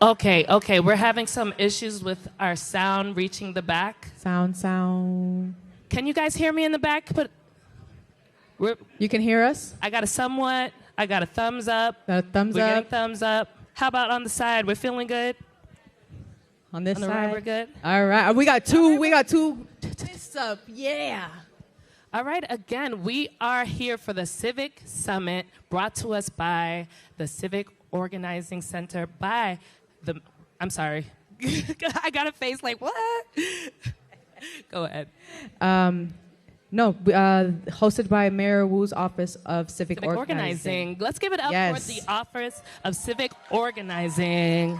Okay, we're having some issues with our sound reaching the back. Sound. Can you guys hear me in the back? You can hear us? I got a thumbs up. Got a thumbs We're up. getting thumbs up. How about on the side? We're feeling good? On this On the side? right, we're good? All right. We got two. Thumbs up. Yeah. All right, again, we are here for the Civic Summit brought to us by the Civic Organizing Center I'm sorry. I got a face like, what? Go ahead. Hosted by Mayor Wu's Office of Civic Organizing. Let's give it up for the Office of Civic Organizing.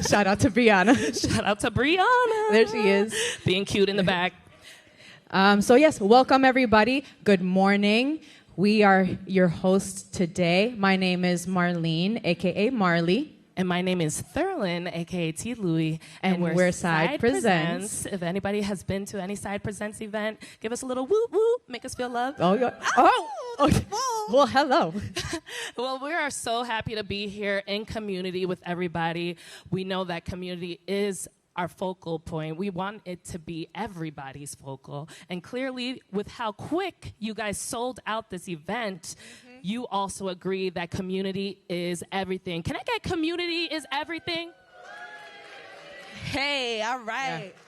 Shout out to Brianna. There she is. Being cute in the back. Welcome everybody. Good morning. We are your hosts today. My name is Marlene, a.k.a. Marley. And my name is Thurlin, a.k.a. T. Louie. And we're Side Presents. If anybody has been to any Side Presents event, give us a little whoop whoop, make us feel loved. Okay. Well, hello. Well, we are so happy to be here in community with everybody. We know that community is our focal point. We want it to be everybody's focal. And clearly, with how quick you guys sold out this event, you also agree that community is everything. Can I get community is everything? Hey, all right. Yeah.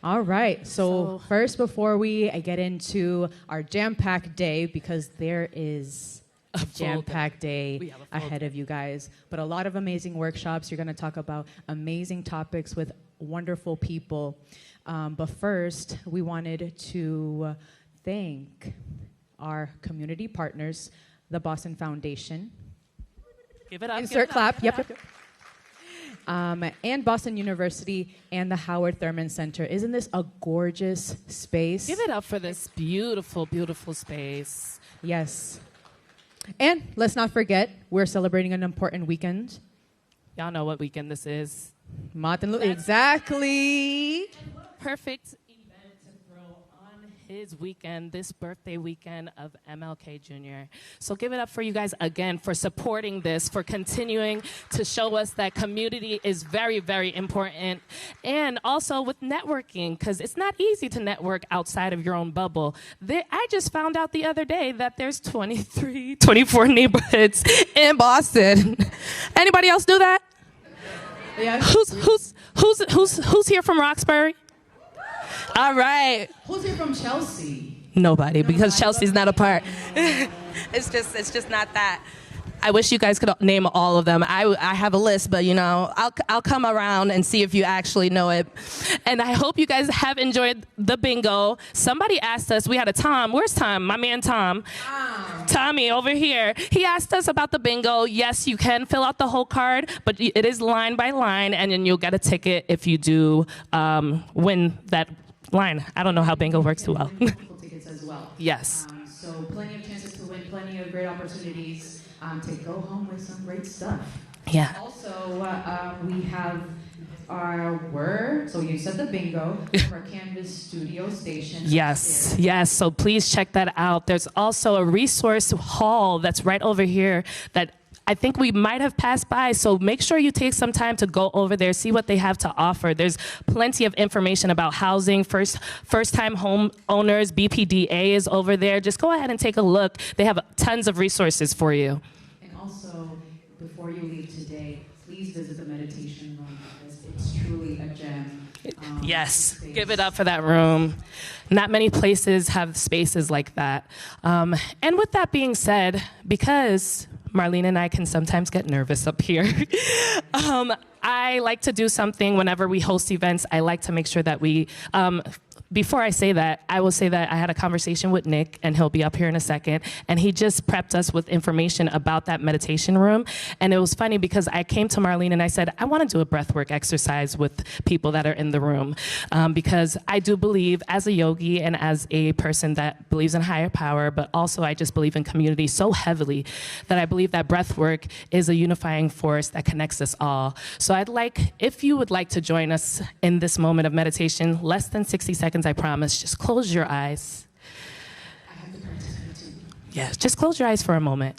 All right. So first, before we get into our jam-packed day, because there is a jam-packed day ahead of you guys, but a lot of amazing workshops. You're going to talk about amazing topics with wonderful people. But first, we wanted to thank our community partners, the Boston Foundation. Give it up. Insert clap. Yep. And Boston University and the Howard Thurman Center. Isn't this a gorgeous space? Give it up for this beautiful, beautiful space. Yes. And let's not forget, we're celebrating an important weekend. Y'all know what weekend this is. Martin Luther. Exactly. Perfect event to throw on his weekend, this birthday weekend of MLK Jr. So give it up for you guys again for supporting this, for continuing to show us that community is very, very important. And also with networking, because it's not easy to network outside of your own bubble. I just found out the other day that there's 24 neighborhoods in Boston. Anybody else do that? Yeah. Who's here from Roxbury? All right. Who's here from Chelsea? Nobody, because Chelsea's not a part. It's just not that. I wish you guys could name all of them. I have a list, but I'll come around and see if you actually know it. And I hope you guys have enjoyed the bingo. Somebody asked us, we had a Tom. Where's Tom? My man Tom. Tommy over here. He asked us about the bingo. Yes, you can fill out the whole card, but it is line by line, and then you'll get a ticket if you do win that line. I don't know how bingo works too well. Tickets as well. Yes. So plenty of chances to win, plenty of great opportunities to go home with some great stuff. Yeah. Also, we have so you said the bingo, our Canvas Studio Station. Yes. So please check that out. There's also a resource hall that's right over here that I think we might have passed by, so make sure you take some time to go over there, see what they have to offer. There's plenty of information about housing, first-time home owners, BPDA is over there. Just go ahead and take a look. They have tons of resources for you. And also, before you leave today, please visit the meditation room, because it's truly a gem. Yes, give it up for that room. Not many places have spaces like that. And with that being said, because Marlene and I can sometimes get nervous up here. I like to do something whenever we host events. I like to make sure that we, before I say that, I will say that I had a conversation with Nick, and he'll be up here in a second, and he just prepped us with information about that meditation room. And it was funny because I came to Marlene and I said, I want to do a breathwork exercise with people that are in the room, because I do believe, as a yogi and as a person that believes in higher power, but also I just believe in community so heavily that I believe that breathwork is a unifying force that connects us all. So I'd like, if you would like to join us in this moment of meditation, less than 60 seconds, I promise. Just close your eyes. I have to participate too. Yes, just close your eyes for a moment.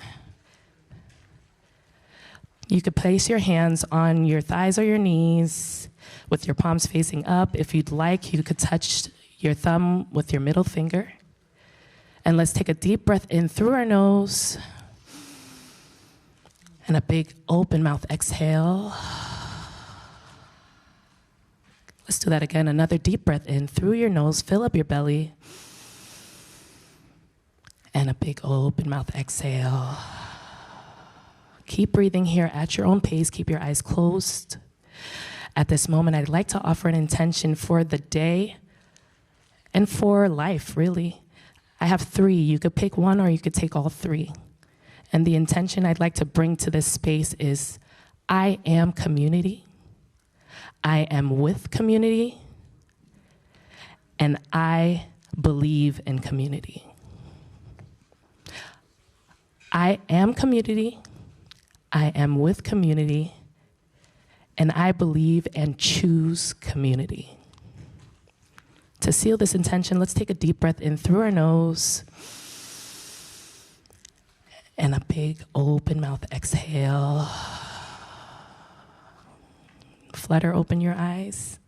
You could place your hands on your thighs or your knees with your palms facing up. If you'd like, you could touch your thumb with your middle finger. And let's take a deep breath in through our nose and a big open mouth exhale. Let's do that again. Another deep breath in through your nose, fill up your belly. And a big open mouth exhale. Keep breathing here at your own pace. Keep your eyes closed. At this moment, I'd like to offer an intention for the day and for life, really. I have 3. You could pick one or you could take all 3. And the intention I'd like to bring to this space is, I am community. I am with community. And I believe in community. I am community. I am with community. And I believe and choose community. To seal this intention, let's take a deep breath in through our nose. And a big open mouth exhale. Flutter open your eyes.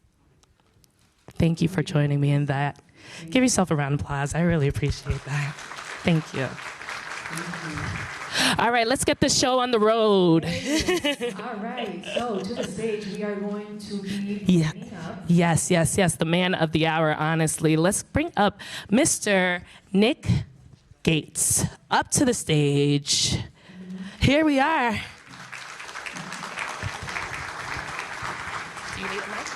Thank you for joining me in that. Give yourself a round of applause. I really appreciate that. Thank you. All right, let's get this show on the road. All right, so to the stage, we are going to be bringing up. Yes, the man of the hour, honestly. Let's bring up Mr. Nick Gates up to the stage. Here we are. Do you need a mic?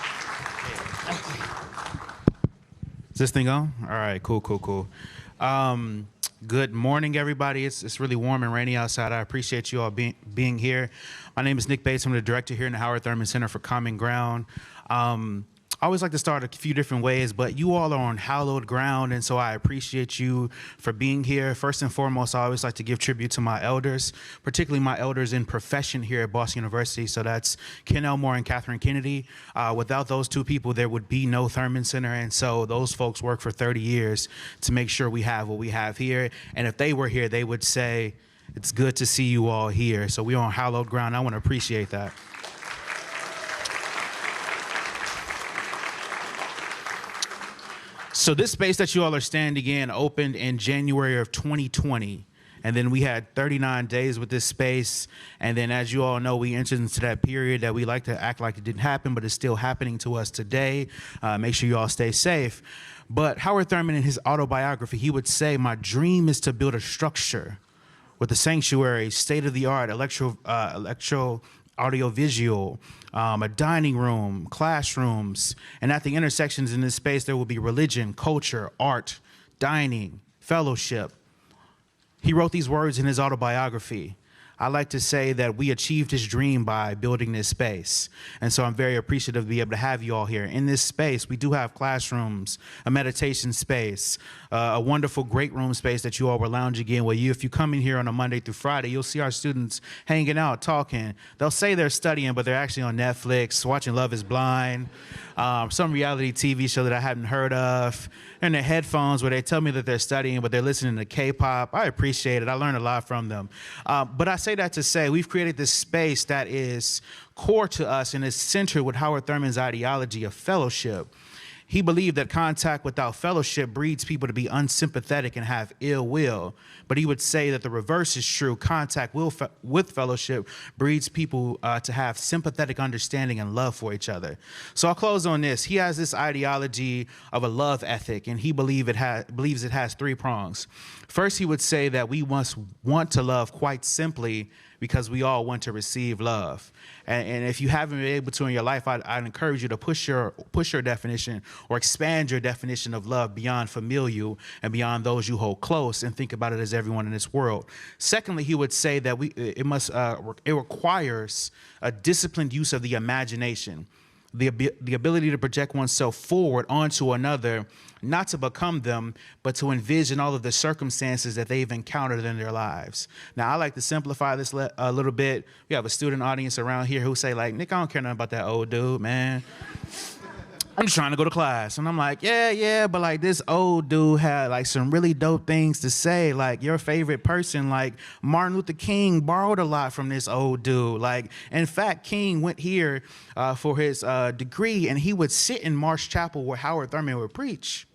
Is this thing on? All right, cool. Good morning, everybody. It's really warm and rainy outside. I appreciate you all being here. My name is Nick Bates. I'm the director here in the Howard Thurman Center for Common Ground. I always like to start a few different ways, but you all are on hallowed ground, and so I appreciate you for being here. First and foremost, I always like to give tribute to my elders, particularly my elders in profession here at Boston University. So that's Ken Elmore and Catherine Kennedy. Without those 2 people, there would be no Thurman Center, and so those folks worked for 30 years to make sure we have what we have here. And if they were here, they would say, it's good to see you all here. So we're on hallowed ground. I want to appreciate that. So this space that you all are standing in opened in January of 2020. And then we had 39 days with this space. And then as you all know, we entered into that period that we like to act like it didn't happen, but it's still happening to us today. Make sure you all stay safe. But Howard Thurman, in his autobiography, he would say, my dream is to build a structure with a sanctuary, state-of-the-art electro audiovisual, a dining room, classrooms, and at the intersections in this space, there will be religion, culture, art, dining, fellowship. He wrote these words in his autobiography. I like to say that we achieved his dream by building this space. And so I'm very appreciative to be able to have you all here. In this space, we do have classrooms, a meditation space, a wonderful great room space that you all were lounging in, where if you come in here on a Monday through Friday, you'll see our students hanging out, talking. They'll say they're studying, but they're actually on Netflix, watching Love is Blind, some reality TV show that I hadn't heard of, and their headphones where they tell me that they're studying, but they're listening to K-pop. I appreciate it. I learned a lot from them. But I say that to say we've created this space that is core to us and is centered with Howard Thurman's ideology of fellowship. He believed that contact without fellowship breeds people to be unsympathetic and have ill will. But he would say that the reverse is true. Contact with fellowship breeds people to have sympathetic understanding and love for each other. So I'll close on this. He has this ideology of a love ethic, and he believes it has 3 prongs. First, he would say that we must want to love quite simply because we all want to receive love. And if you haven't been able to in your life, I'd encourage you to push your definition or expand your definition of love beyond familial and beyond those you hold close, and think about it as everyone in this world. Secondly, he would say that it requires a disciplined use of the imagination, the ability to project oneself forward onto another, not to become them, but to envision all of the circumstances that they've encountered in their lives. Now, I like to simplify this a little bit. We have a student audience around here who say, like, Nick, I don't care nothing about that old dude, man. I'm just trying to go to class. And I'm like, yeah, but like this old dude had like some really dope things to say. Like your favorite person, like Martin Luther King borrowed a lot from this old dude. Like, in fact, King went here for his degree, and he would sit in Marsh Chapel where Howard Thurman would preach.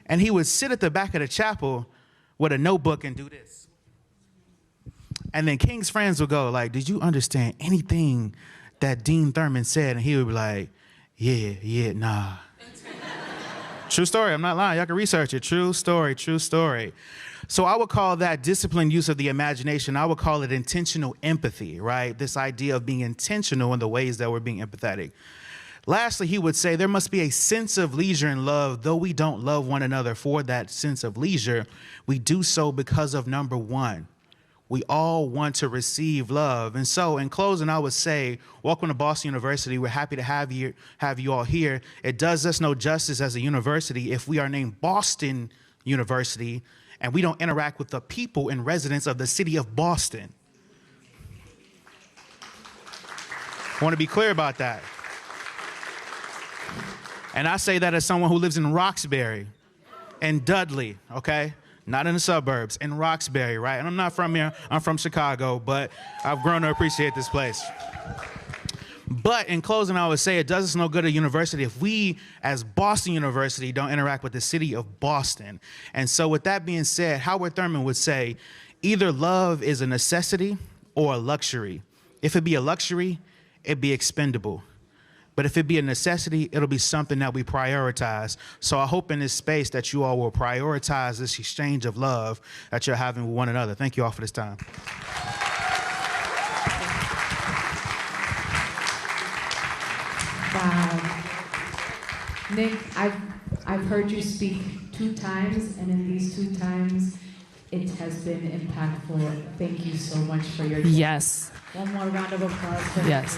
And he would sit at the back of the chapel with a notebook and do this. And then King's friends would go like, did you understand anything that Dean Thurman said? And he would be like, yeah, nah. True story, I'm not lying. Y'all can research it. True story. So I would call that disciplined use of the imagination. I would call it intentional empathy, right? This idea of being intentional in the ways that we're being empathetic. Lastly, he would say there must be a sense of leisure and love. Though we don't love one another for that sense of leisure, we do so because of number one. We all want to receive love. And so in closing, I would say, welcome to Boston University. We're happy to have you all here. It does us no justice as a university if we are named Boston University and we don't interact with the people and residents of the city of Boston. I want to be clear about that. And I say that as someone who lives in Roxbury and Dudley, okay? Not in the suburbs, in Roxbury, right? And I'm not from here, I'm from Chicago, but I've grown to appreciate this place. But in closing, I would say it does us no good at university if we, as Boston University, don't interact with the city of Boston. And so with that being said, Howard Thurman would say, either love is a necessity or a luxury. If it be a luxury, it'd be expendable. But if it be a necessity, it'll be something that we prioritize. So I hope in this space that you all will prioritize this exchange of love that you're having with one another. Thank you all for this time. Wow. Nick, I've heard you speak 2 times, and in these 2 times, it has been impactful. Thank you so much for your time. Yes. One more round of applause for Yes.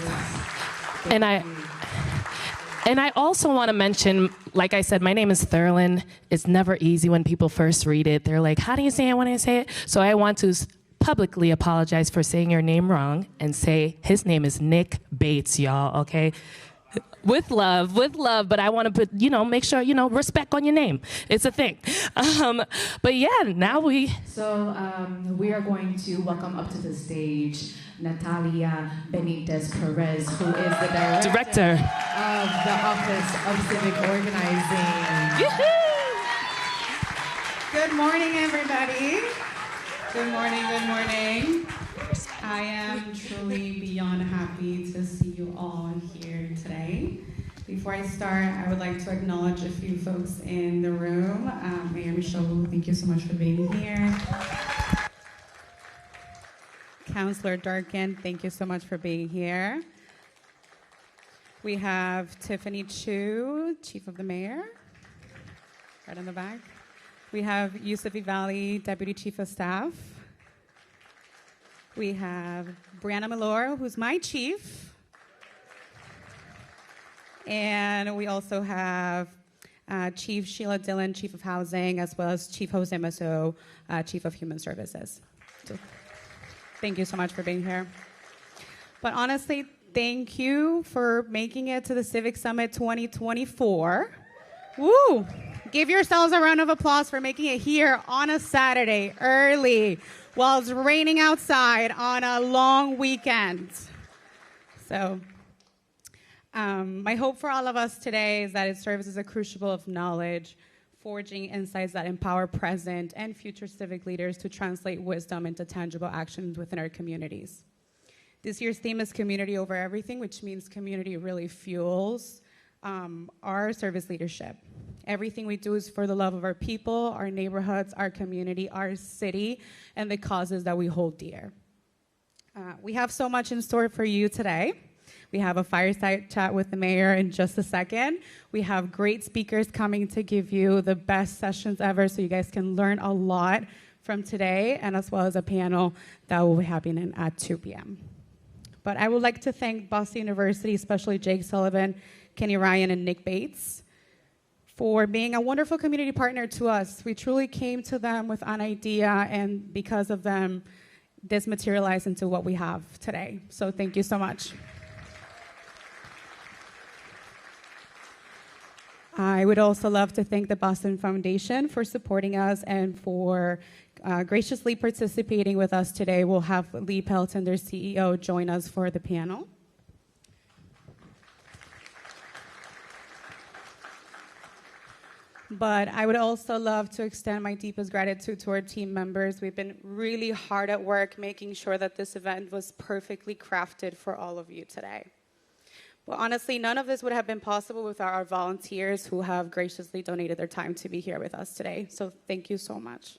And I also want to mention, like I said, my name is Thurlin. It's never easy when people first read it. They're like, how do you say it when I say it? So I want to publicly apologize for saying your name wrong and say his name is Nick Bates, y'all, okay? With love, but I want to put, make sure, respect on your name. It's a thing. But yeah, now we... So we are going to welcome up to the stage Natalia Benitez Perez, who is the director of the Office of Civic Organizing. Good morning, everybody. Good morning. I am truly beyond happy to see you all here today. Before I start, I would like to acknowledge a few folks in the room. Mayor Michaud, thank you so much for being here. Councilor Durkin, thank you so much for being here. We have Tiffany Chu, Chief of the Mayor, right in the back. We have Yusuf Ivali, Deputy Chief of Staff. We have Brianna Malor, who's my chief. And we also have Chief Sheila Dillon, Chief of Housing, as well as Chief Jose Maso, Chief of Human Services. So, thank you so much for being here. But honestly, thank you for making it to the Civic Summit 2024. Woo! Give yourselves a round of applause for making it here on a Saturday, early, while it's raining outside on a long weekend. So, my hope for all of us today is that it serves as a crucible of knowledge, forging insights that empower present and future civic leaders to translate wisdom into tangible actions within our communities. This year's theme is community over everything, which means community really fuels our service leadership. Everything we do is for the love of our people, our neighborhoods, our community, our city, and the causes that we hold dear. We have so much in store for you today. We have a fireside chat with the mayor in just a second. We have great speakers coming to give you the best sessions ever so you guys can learn a lot from today, and as well as a panel that will be happening at 2 p.m. But I would like to thank Boston University, especially Jake Sullivan, Kenny Ryan, and Nick Bates, for being a wonderful community partner to us. We truly came to them with an idea, and because of them, this materialized into what we have today. So thank you so much. I would also love to thank the Boston Foundation for supporting us and for graciously participating with us today. We'll have Lee Pelton, their CEO, join us for the panel. But I would also love to extend my deepest gratitude to our team members. We've been really hard at work making sure that this event was perfectly crafted for all of you today. But honestly, none of this would have been possible without our volunteers who have graciously donated their time to be here with us today. So thank you so much.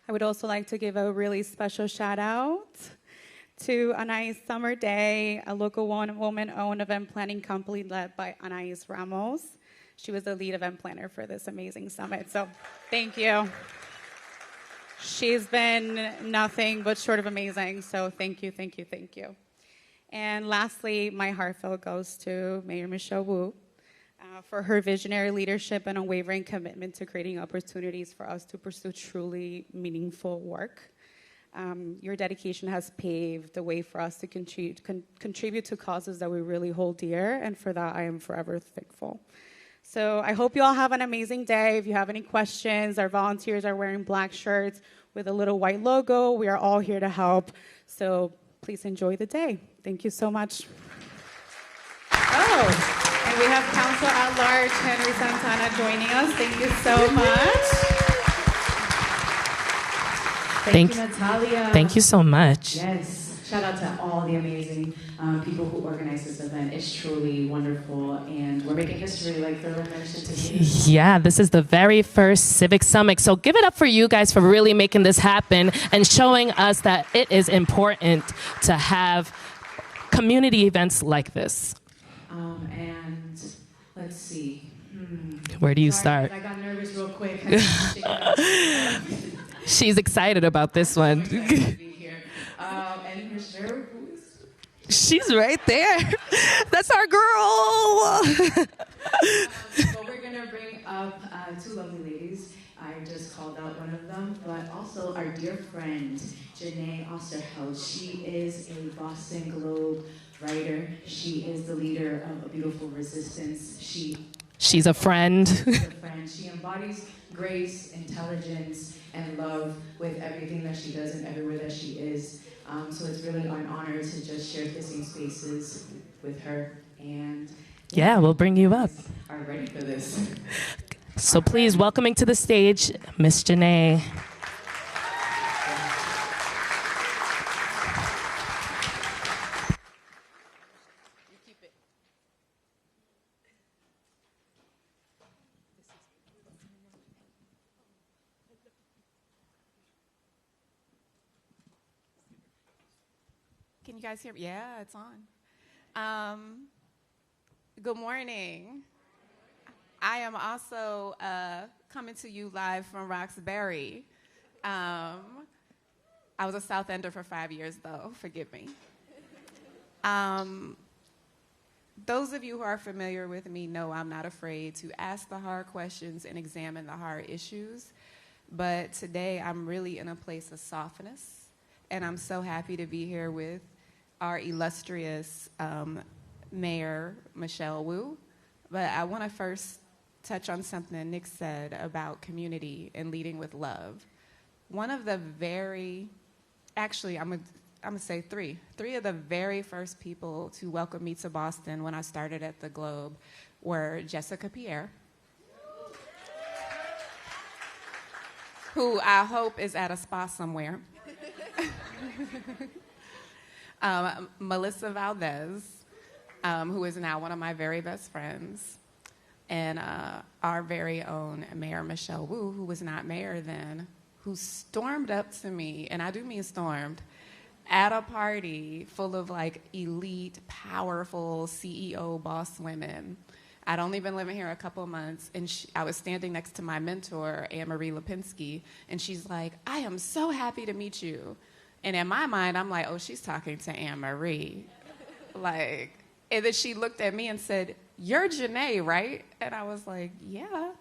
I would also like to give a really special shout out to Anais Summer Day, a local woman-owned event planning company led by Anais Ramos. She was the lead event planner for this amazing summit, so thank you. She's been nothing but short of amazing, so thank you, thank you, thank you. And lastly, my heartfelt goes to Mayor Michelle Wu for her visionary leadership and unwavering commitment to creating opportunities for us to pursue truly meaningful work. Your dedication has paved the way for us to contribute to causes that we really hold dear, and for that I am forever thankful. So I hope you all have an amazing day. If you have any questions, our volunteers are wearing black shirts with a little white logo. We are all here to help. So please enjoy the day. Thank you so much. Oh, and we have Council at Large Henry Santana joining us. Thank you so much. Thank you, Natalia. Thank you so much. Yes. Shout out to all the amazing people who organized this event. It's truly wonderful, and we're making history, like Thurman mentioned today. Yeah, this is the very first Civic Summit. So give it up for you guys for really making this happen and showing us that it is important to have community events like this. And let's see. Where do you start? I got nervous real quick. She's excited about this one. And Ms. Vera, who is? She's right there. That's our girl. So we're going to bring up two lovely ladies. I just called out one of them, but also our dear friend, Jeneé Osterheldt. She is a Boston Globe writer. She is the leader of A Beautiful Resistance. She's a friend. She embodies grace, intelligence, and love with everything that she does and everywhere that she is. So it's really an honor to just share kissing spaces with her. And yeah, we'll bring you up. Are ready for this. So please, welcoming to the stage, Miss Jeneé. Can you guys hear me? Yeah, it's on. Good morning. I am also coming to you live from Roxbury. I was a South Ender for 5 years, though. Forgive me. Those of you who are familiar with me know I'm not afraid to ask the hard questions and examine the hard issues. But today I'm really in a place of softness, and I'm so happy to be here with our illustrious Mayor Michelle Wu. But I want to first touch on something Nick said about community and leading with love. One of the actually I'm gonna say three of the very first people to welcome me to Boston when I started at the Globe were Jessica Pierre, who I hope is at a spa somewhere. Melissa Valdez, who is now one of my very best friends, and our very own Mayor Michelle Wu, who was not mayor then, who stormed up to me, and I do mean stormed, at a party full of like elite, powerful CEO boss women. I'd only been living here a couple of months, and I was standing next to my mentor, Anne-Marie Lipinski, and she's like, "I am so happy to meet you." And in my mind, I'm like, oh, she's talking to Anne-Marie. Like, and then she looked at me and said, "You're Jeneé, right?" And I was like, "Yeah."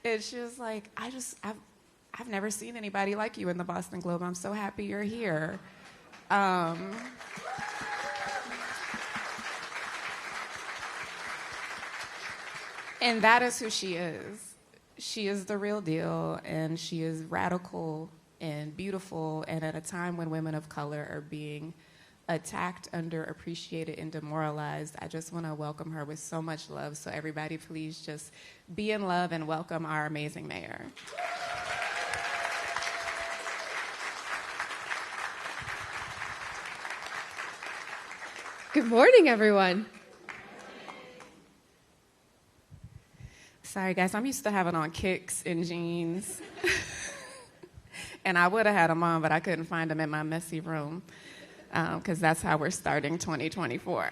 And she was like, I've never seen anybody like you in the Boston Globe. I'm so happy you're here. And that is who she is. She is the real deal, and she is radical and beautiful, and at a time when women of color are being attacked, underappreciated, and demoralized, I just want to welcome her with so much love. So everybody, please just be in love and welcome our amazing mayor. Good morning, everyone. Sorry, guys, I'm used to having on kicks and jeans. And I would have had them on, but I couldn't find them in my messy room, because that's how we're starting 2024.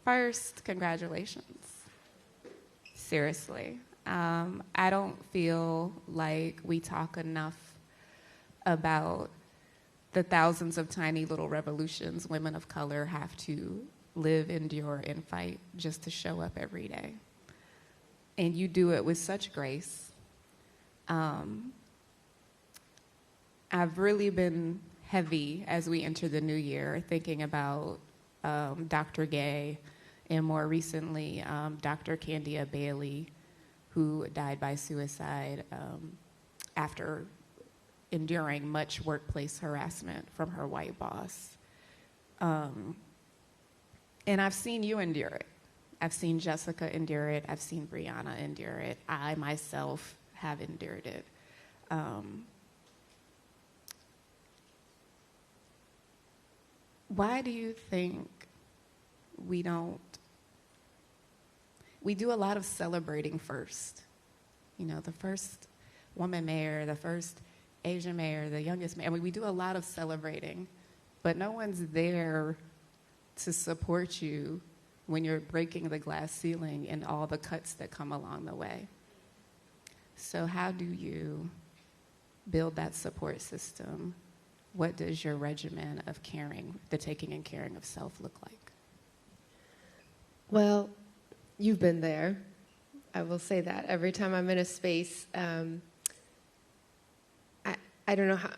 First, congratulations. Seriously. I don't feel like we talk enough about the thousands of tiny little revolutions women of color have to live, endure, and fight just to show up every day. And you do it with such grace. I've really been heavy as we enter the new year, thinking about Dr. Gay, and more recently, Dr. Candia Bailey, who died by suicide after enduring much workplace harassment from her white boss. And I've seen you endure it. I've seen Jessica endure it. I've seen Brianna endure it. I myself have endured it. Why do you think we do a lot of celebrating first? You know, the first woman mayor, the first Asian mayor, the youngest mayor. I mean, we do a lot of celebrating, but no one's there to support you when you're breaking the glass ceiling and all the cuts that come along the way. So how do you build that support system? What does your regimen of caring, the taking and caring of self, look like? Well, you've been there. I will say that. Every time I'm in a space, I don't know how.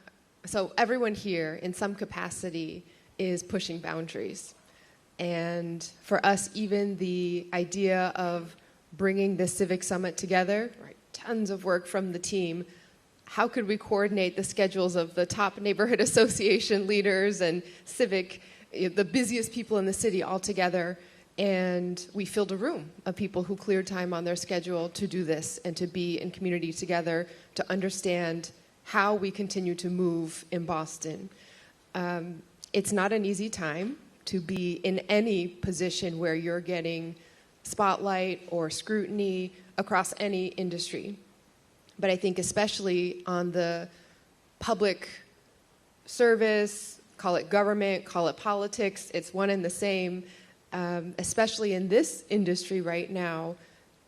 So everyone here, in some capacity, is pushing boundaries. And for us, even the idea of bringing the Civic Summit together, right, tons of work from the team. How could we coordinate the schedules of the top neighborhood association leaders and Civic, the busiest people in the city all together? And we filled a room of people who cleared time on their schedule to do this and to be in community together, to understand how we continue to move in Boston. It's not an easy time to be in any position where you're getting spotlight or scrutiny across any industry. But I think especially on the public service, call it government, call it politics, it's one and the same. Especially in this industry right now,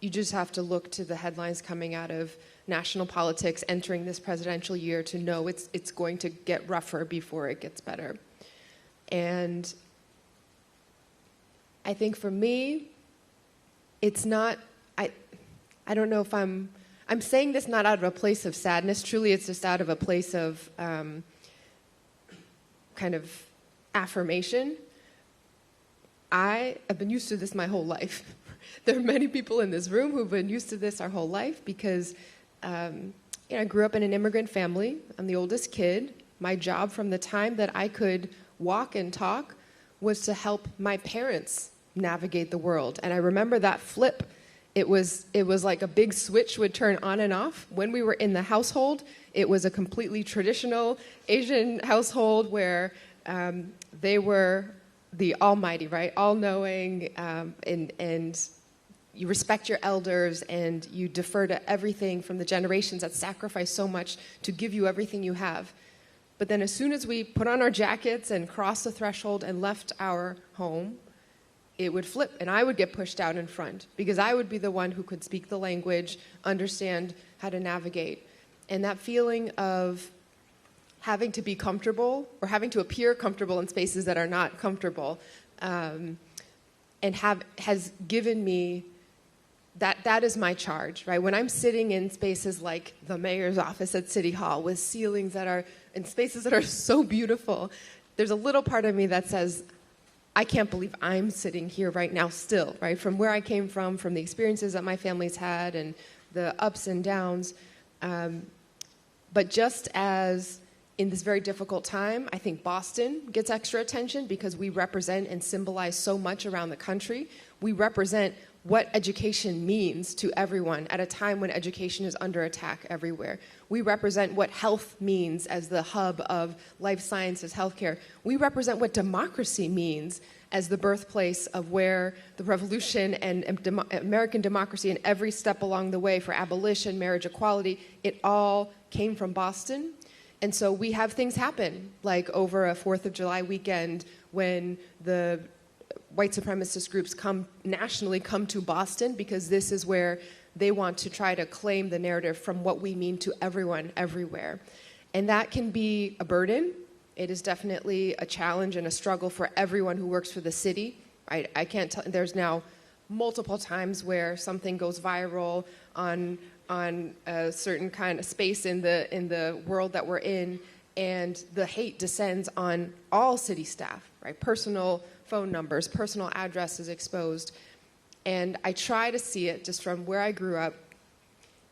you just have to look to the headlines coming out of national politics entering this presidential year to know it's going to get rougher before it gets better. And I think for me, it's not, I don't know if I'm saying this not out of a place of sadness. Truly, it's just out of a place of kind of affirmation. I have been used to this my whole life. There are many people in this room who've been used to this our whole life because I grew up in an immigrant family. I'm the oldest kid. My job from the time that I could walk and talk was to help my parents navigate the world. And I remember that flip. It was like a big switch would turn on and off. When we were in the household, it was a completely traditional Asian household where they were the almighty, right? All-knowing, and you respect your elders and you defer to everything from the generations that sacrifice so much to give you everything you have. But then as soon as we put on our jackets and crossed the threshold and left our home, it would flip and I would get pushed out in front because I would be the one who could speak the language, understand how to navigate. And that feeling of having to be comfortable or having to appear comfortable in spaces that are not comfortable has given me that is my charge, right? When I'm sitting in spaces like the mayor's office at City Hall with ceilings that are in spaces that are so beautiful, there's a little part of me that says, I can't believe I'm sitting here right now still, right? From where I came from the experiences that my family's had and the ups and downs. But just as in this very difficult time, I think Boston gets extra attention because we represent and symbolize so much around the country. We represent what education means to everyone at a time when education is under attack everywhere. We represent what health means as the hub of life sciences, healthcare. We represent what democracy means as the birthplace of where the revolution and American democracy and every step along the way for abolition, marriage equality, it all came from Boston. And so we have things happen, like over a 4th of July weekend when the white supremacist groups nationally come to Boston because this is where they want to try to claim the narrative from what we mean to everyone, everywhere. And that can be a burden. It is definitely a challenge and a struggle for everyone who works for the city. I can't tell, there's now multiple times where something goes viral on a certain kind of space in the world that we're in, and the hate descends on all city staff, right? Personal phone numbers, personal addresses exposed. And I try to see it just from where I grew up.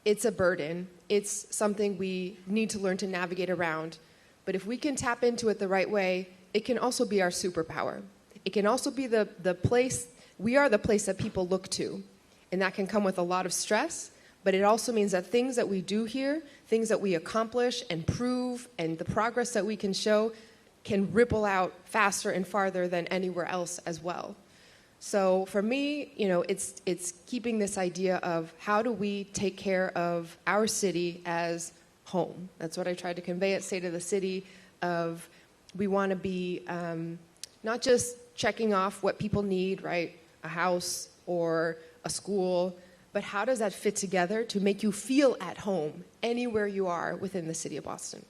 It's a burden. It's something we need to learn to navigate around. But if we can tap into it the right way, it can also be our superpower. It can also be the place, we are the place that people look to. And that can come with a lot of stress, but it also means that things that we do here, things that we accomplish and prove, and the progress that we can show can ripple out faster and farther than anywhere else as well. So for me, it's keeping this idea of how do we take care of our city as home. That's what I tried to convey at State of the City of we want to be not just checking off what people need, right? A house or a school, but how does that fit together to make you feel at home anywhere you are within the city of Boston?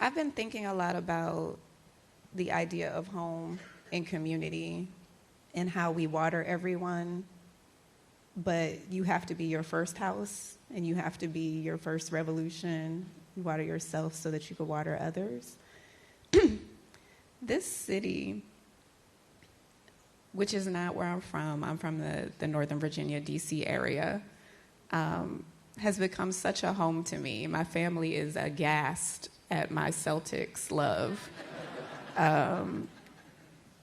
I've been thinking a lot about the idea of home and community and how we water everyone, but you have to be your first house and you have to be your first revolution. You water yourself so that you can water others. This city, which is not where I'm from the Northern Virginia, D.C. area, has become such a home to me. My family is aghast at my Celtics love.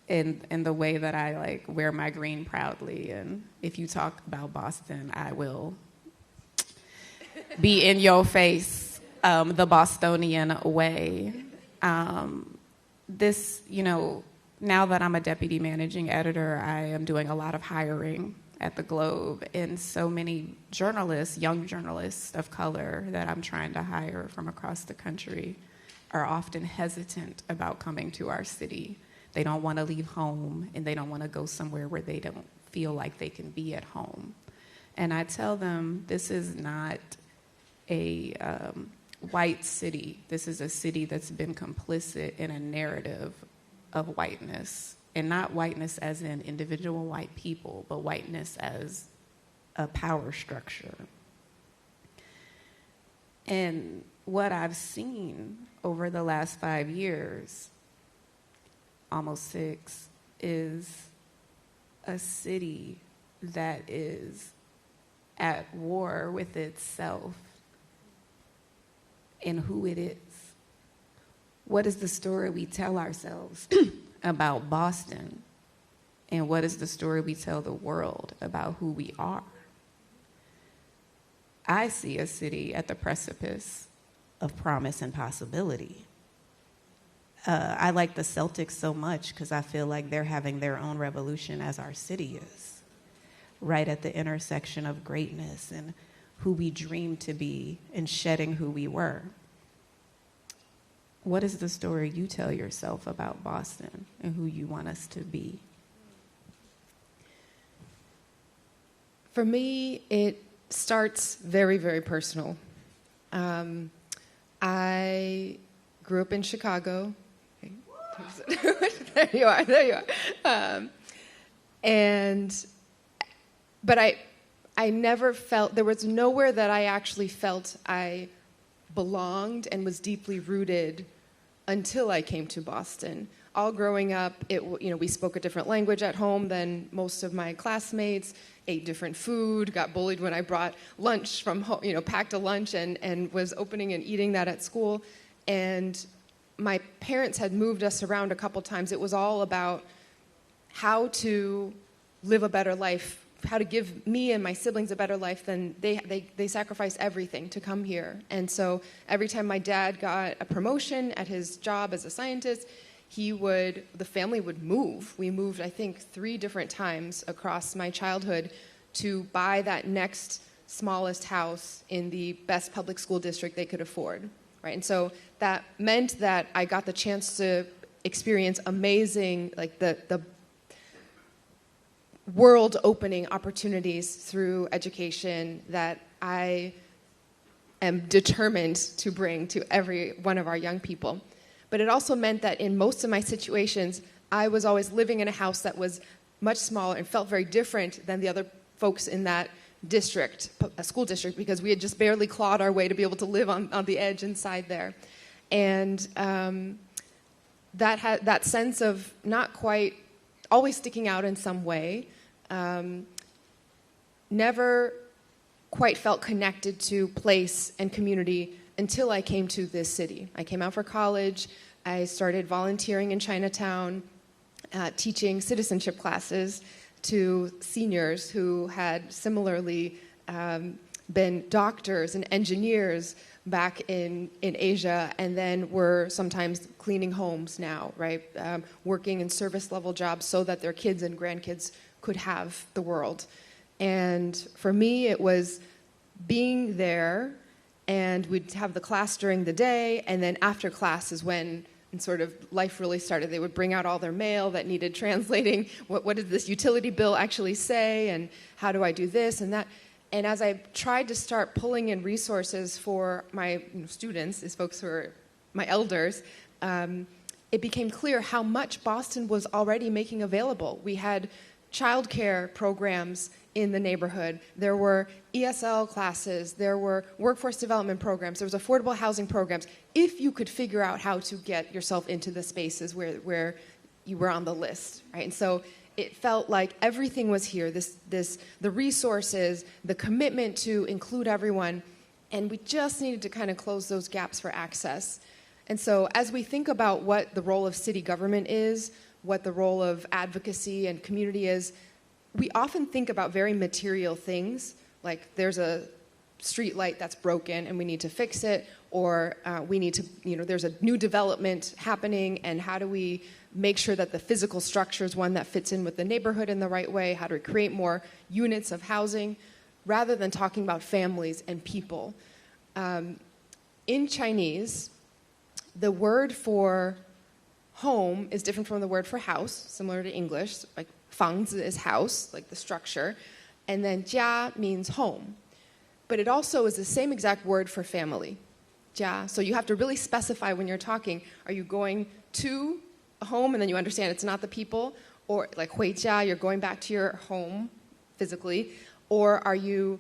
In the way that I wear my green proudly. And if you talk about Boston, I will be in your face the Bostonian way. Now that I'm a deputy managing editor, I am doing a lot of hiring at the Globe, and so many journalists, young journalists of color that I'm trying to hire from across the country are often hesitant about coming to our city. They don't want to leave home, and they don't want to go somewhere where they don't feel like they can be at home. And I tell them, this is not a white city. This is a city that's been complicit in a narrative of whiteness. And not whiteness as in individual white people, but whiteness as a power structure. And what I've seen over the last 5 years, almost 6, is a city that is at war with itself and who it is. What is the story we tell ourselves about Boston? And what is the story we tell the world about who we are? I see a city at the precipice of promise and possibility. I like the Celtics so much because I feel like they're having their own revolution as our city is, right at the intersection of greatness and who we dreamed to be and shedding who we were. What is the story you tell yourself about Boston and who you want us to be? For me, it starts very, very personal. I grew up in Chicago. There you are. But I never felt, there was nowhere that I actually felt I belonged and was deeply rooted until I came to Boston. All growing up, we spoke a different language at home than most of my classmates, ate different food, got bullied when I brought lunch from home, packed a lunch and was opening and eating that at school. And my parents had moved us around a couple times. It was all about how to live a better life, how to give me and my siblings a better life. Than they sacrificed everything to come here. And so every time my dad got a promotion at his job as a scientist, the family would move. We moved, I think, 3 different times across my childhood to buy that next smallest house in the best public school district they could afford, right? And so that meant that I got the chance to experience amazing, like the world-opening opportunities through education that I am determined to bring to every one of our young people. But it also meant that in most of my situations, I was always living in a house that was much smaller and felt very different than the other folks in that district, a school district, because we had just barely clawed our way to be able to live on the edge inside there. And that sense of not quite always sticking out in some way, never quite felt connected to place and community until I came to this city. I came out for college. I started volunteering in Chinatown, teaching citizenship classes to seniors who had similarly been doctors and engineers back in Asia, and then were sometimes cleaning homes now, right? Working in service level jobs so that their kids and grandkids could have the world. And for me, it was being there, and we'd have the class during the day, and then after class is when sort of life really started. They would bring out all their mail that needed translating. What did this utility bill actually say, and how do I do this and that? And as I tried to start pulling in resources for my students, these folks who are my elders, it became clear how much Boston was already making available. We had childcare programs in the neighborhood. There were ESL classes. There were workforce development programs. There was affordable housing programs. If you could figure out how to get yourself into the spaces where you were on the list, right? And so it felt like everything was here. The resources, the commitment to include everyone, and we just needed to kind of close those gaps for access. And so as we think about what the role of city government is, what the role of advocacy and community is, we often think about very material things, like there's a street light that's broken and we need to fix it, or we need to, there's a new development happening, and how do we make sure that the physical structure is one that fits in with the neighborhood in the right way? How do we create more units of housing, rather than talking about families and people? In Chinese, the word for home is different from the word for house, similar to English. Like 房子 is house, like the structure, and then 家 means home. But it also is the same exact word for family, 家. So you have to really specify when you're talking. Are you going to a home and then you understand it's not the people? Or like 回家, you're going back to your home physically? Or are you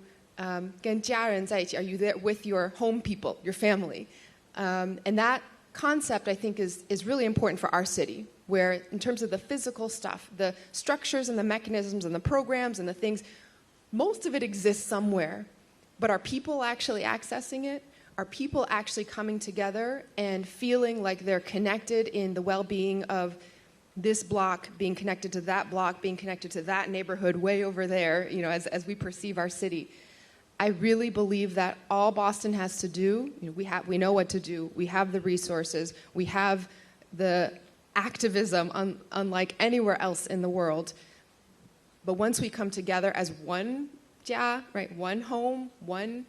跟家人在一起? Are you there with your home people, your family? And that concept, I think, is really important for our city, where in terms of the physical stuff, the structures and the mechanisms and the programs and the things, most of it exists somewhere. But are people actually accessing it? Are people actually coming together and feeling like they're connected in the well-being of this block being connected to that block, being connected to that neighborhood way over there, as we perceive our city? I really believe that all Boston has to do, we know what to do. We have the resources. We have the activism unlike anywhere else in the world. But once we come together as one jia, right, one home, one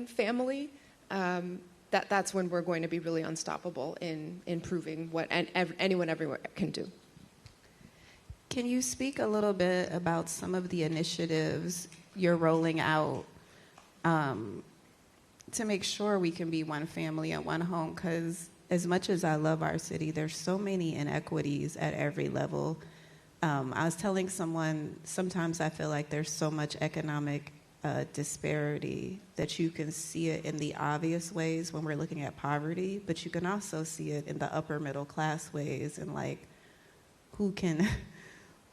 family, that's when we're going to be really unstoppable in proving what anyone everywhere can do. Can you speak a little bit about some of the initiatives you're rolling out to make sure we can be one family and one home? Because as much as I love our city, there's so many inequities at every level. I was telling someone, sometimes I feel like there's so much economic disparity, that you can see it in the obvious ways when we're looking at poverty, but you can also see it in the upper middle class ways, and like who can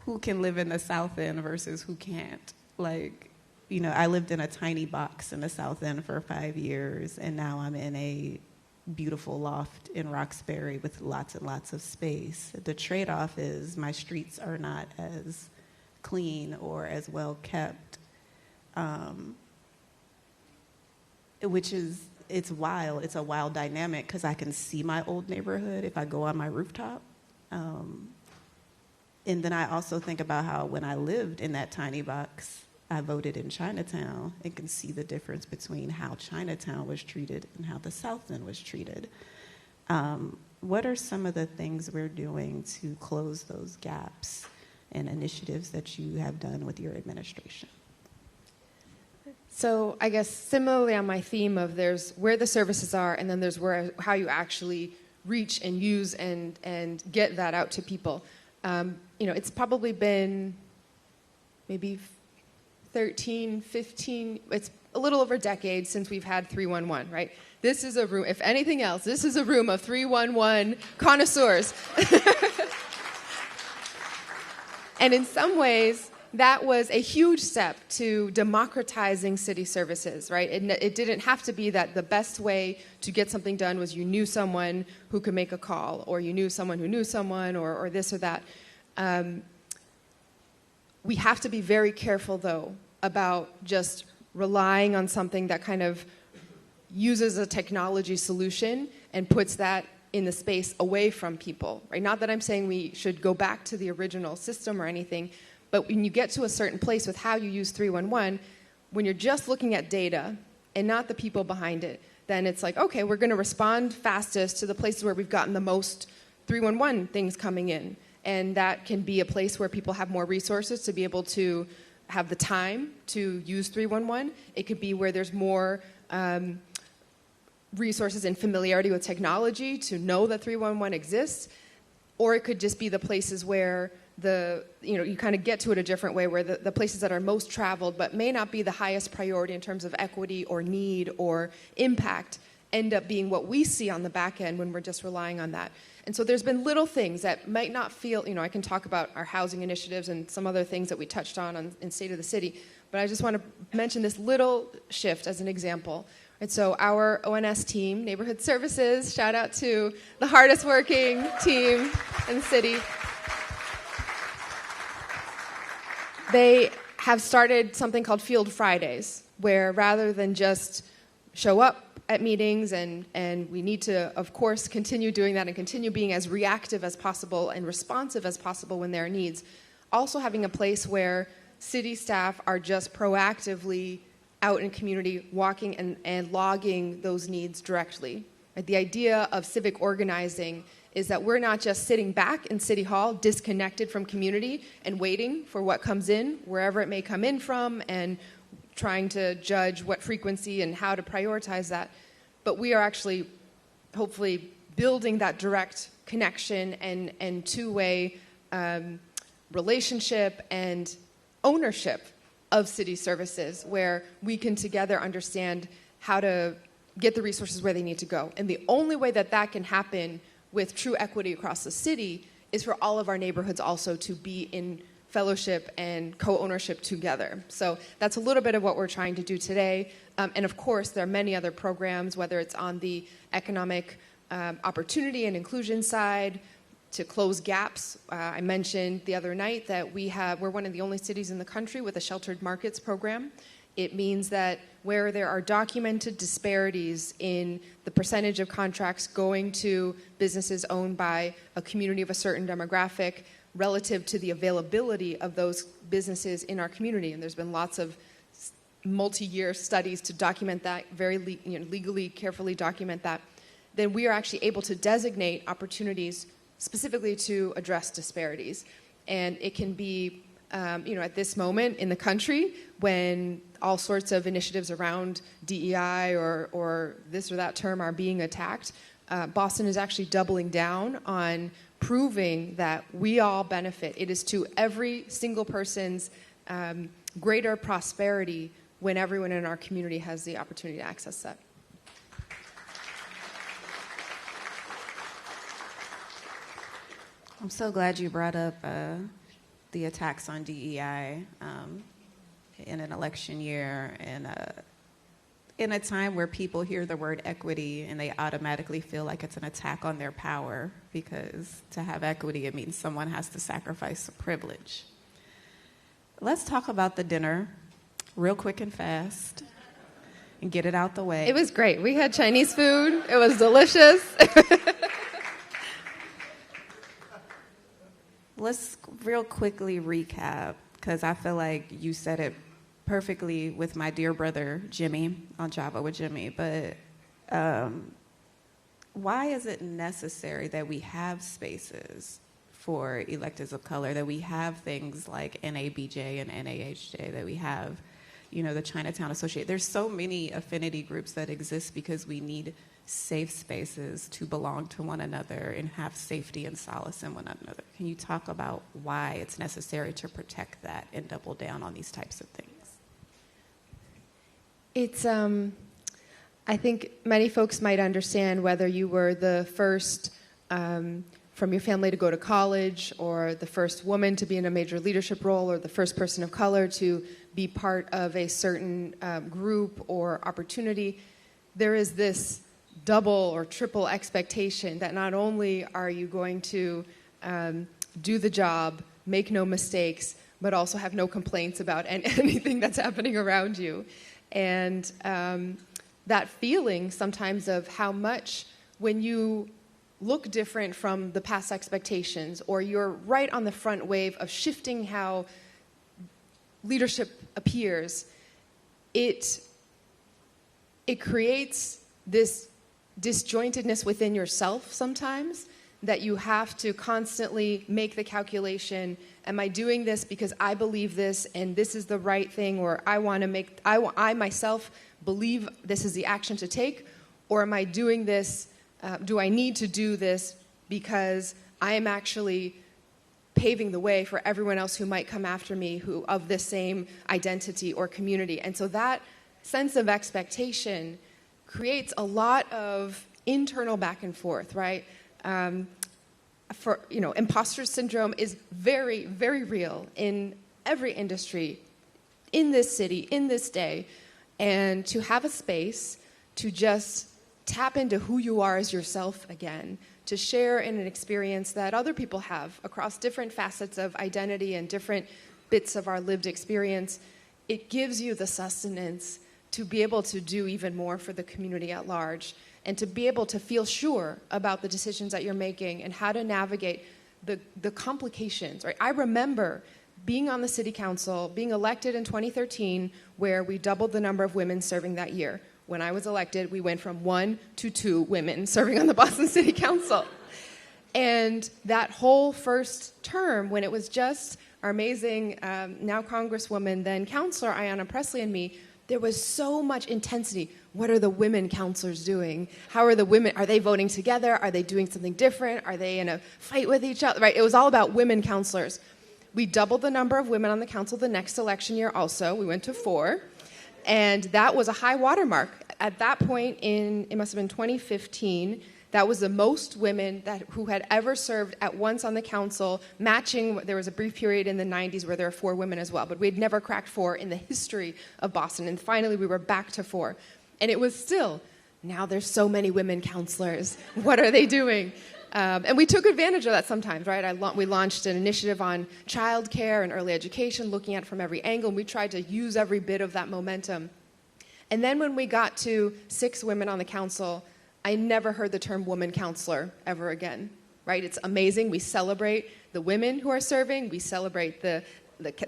live in the South End versus who can't. Like, you know, I lived in a tiny box in the South End for 5 years, and now I'm in a beautiful loft in Roxbury with lots and lots of space. The trade-off is my streets are not as clean or as well kept, which is, it's wild. It's a wild dynamic because I can see my old neighborhood if I go on my rooftop. And then I also think about how when I lived in that tiny box, I voted in Chinatown and can see the difference between how Chinatown was treated and how the South End was treated. What are some of the things we're doing to close those gaps and initiatives that you have done with your administration? So I guess similarly on my theme of there's where the services are, and then there's how you actually reach and use and get that out to people. You know, it's probably been maybe 13, 15, it's a little over a decade since we've had 311, right? This is a room, if anything else, this is a room of 311 connoisseurs. And in some ways, that was a huge step to democratizing city services, right? It didn't have to be that the best way to get something done was you knew someone who could make a call, or you knew someone who knew someone, or this or that. We have to be very careful, though, about just relying on something that kind of uses a technology solution and puts that in the space away from people, right? Not that I'm saying we should go back to the original system or anything, but when you get to a certain place with how you use 311, when you're just looking at data and not the people behind it, then it's like, okay, we're going to respond fastest to the places where we've gotten the most 311 things coming in. And that can be a place where people have more resources to be able to have the time to use 311. It could be where there's more resources and familiarity with technology to know that 311 exists. Or it could just be the places where you kind of get to it a different way, where the places that are most traveled but may not be the highest priority in terms of equity or need or impact end up being what we see on the back end when we're just relying on that. And so there's been little things that might not feel, I can talk about our housing initiatives and some other things that we touched on in State of the City, but I just want to mention this little shift as an example. And so our ONS team, Neighborhood Services, shout out to the hardest working team in the city. They have started something called Field Fridays, where rather than just show up at meetings, and we need to, of course, continue doing that and continue being as reactive as possible and responsive as possible when there are needs. Also having a place where city staff are just proactively out in community walking and logging those needs directly. Right? The idea of civic organizing is that we're not just sitting back in City Hall, disconnected from community and waiting for what comes in, wherever it may come in from, and trying to judge what frequency and how to prioritize that. But we are actually, hopefully, building that direct connection and two-way relationship and ownership of city services, where we can together understand how to get the resources where they need to go. And the only way that that can happen with true equity across the city is for all of our neighborhoods also to be in fellowship and co-ownership together. So that's a little bit of what we're trying to do today. And of course, there are many other programs, whether it's on the economic opportunity and inclusion side, to close gaps. I mentioned the other night that we're one of the only cities in the country with a sheltered markets program. It means that where there are documented disparities in the percentage of contracts going to businesses owned by a community of a certain demographic relative to the availability of those businesses in our community, and there's been lots of multi-year studies to document that, very legally, carefully document that, then we are actually able to designate opportunities specifically to address disparities. And it can be, at this moment in the country, when all sorts of initiatives around DEI or this or that term are being attacked, Boston is actually doubling down on proving that we all benefit. It is to every single person's greater prosperity when everyone in our community has the opportunity to access that. I'm so glad you brought up the attacks on DEI in an election year, and in a time where people hear the word equity and they automatically feel like it's an attack on their power, because to have equity, it means someone has to sacrifice a privilege. Let's talk about the dinner real quick and fast and get it out the way. It was great. We had Chinese food. It was delicious. Let's real quickly recap, because I feel like you said it perfectly with my dear brother, Jimmy, on Java with Jimmy. But why is it necessary that we have spaces for electeds of color, that we have things like NABJ and NAHJ, that we have, the Chinatown Association? There's so many affinity groups that exist because we need safe spaces to belong to one another and have safety and solace in one another. Can you talk about why it's necessary to protect that and double down on these types of things? It's, I think many folks might understand whether you were the first from your family to go to college, or the first woman to be in a major leadership role, or the first person of color to be part of a certain group or opportunity. There is this double or triple expectation that not only are you going to do the job, make no mistakes, but also have no complaints about anything that's happening around you. And that feeling sometimes of how much, when you look different from the past expectations, or you're right on the front wave of shifting how leadership appears, it creates this disjointedness within yourself sometimes, that you have to constantly make the calculation, am I doing this because I believe this and this is the right thing, or I myself believe this is the action to take, or am I doing this, do I need to do this because I am actually paving the way for everyone else who might come after me who of the same identity or community. And so that sense of expectation creates a lot of internal back and forth, right? Imposter syndrome is very, very real in every industry, in this city, in this day. And to have a space to just tap into who you are as yourself again, to share in an experience that other people have across different facets of identity and different bits of our lived experience, it gives you the sustenance to be able to do even more for the community at large, and to be able to feel sure about the decisions that you're making and how to navigate the complications, right? I remember being on the city council, being elected in 2013, where we doubled the number of women serving that year. When I was elected, we went from 1 to 2 women serving on the Boston City Council. And that whole first term, when it was just our amazing now Congresswoman, then Councilor Ayanna Pressley and me, there was so much intensity. What are the women councilors doing? How are the women, are they voting together? Are they doing something different? Are they in a fight with each other? Right? It was all about women councilors. We doubled the number of women on the council the next election year also. We went to 4. And that was a high watermark. At that point it must have been 2015, that was the most women who had ever served at once on the council, matching, there was a brief period in the 90s where there were 4 women as well, but we had never cracked 4 in the history of Boston. And finally we were back to 4. And it was still, now there's so many women counselors. What are they doing? And we took advantage of that sometimes, right? We launched an initiative on childcare and early education, looking at it from every angle, and we tried to use every bit of that momentum. And then when we got to 6 women on the council, I never heard the term woman counselor ever again, right? It's amazing. We celebrate the women who are serving. We celebrate the